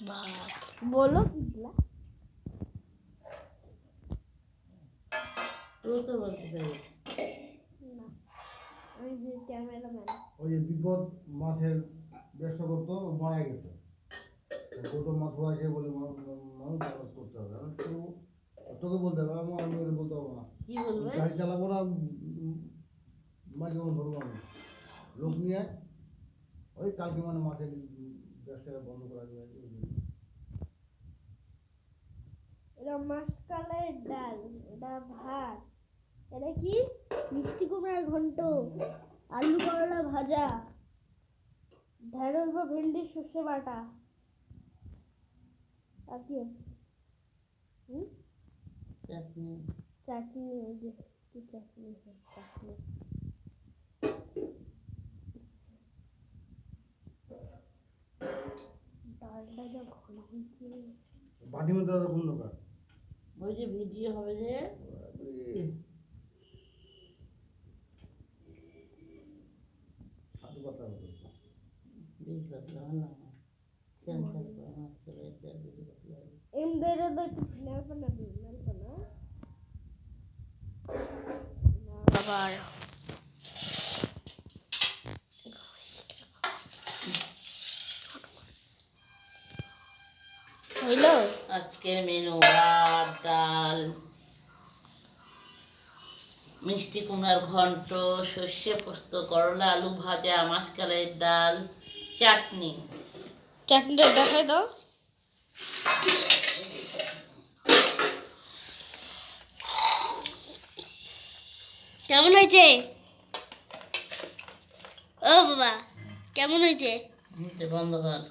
बोलो कितना तो बोलते थे ना আমি যে ক্যামেরাম্যান ওই যে বিপদ মাছের ব্যবসা করতো মারা গেছে গৌতম মাছ আছে বলে মানুষ চাষ করতে হবে আর কেউ তোকে বলতে হবে আমি ওদের বলতে পারবো না কি বলবে গাড়ি চালাবো না মাছ যেমন ধরবো আমি লোক নিয়ে ওই কালকে মানে মাছের ব্যবসা বন্ধ করা যাবে এটা মাসকালের ডাল এটা ভাত এটা কি মিষ্টি কুমড়ার ঘন্ট আলু করলা ভাজা ঢেঁড়স বা ভেন্ডির সর্ষে বাটা আর কি চাটনি চাটনি ওই যে কি চাটনি চাটনি ডালটা যা ঘন হয়েছে বাটি মধ্যে কোন দোকান ওই যে ভিডিও হবে যে সাধু কথা বলতো বেশ কথা না সেন্সার করা চলে যাবে এমদের তো নেলপনা নেলপনা আবার হইলো আজকের মেনু ভাত ডাল মিষ্টি কুমড়ার ঘন্ট সর্ষে পোস্ত করলা আলু ভাজা মাসকালের ডাল চাটনি চাটনিটা দেখাই দাও কেমন হয়েছে ও বাবা কেমন হয়েছে বন্ধ কর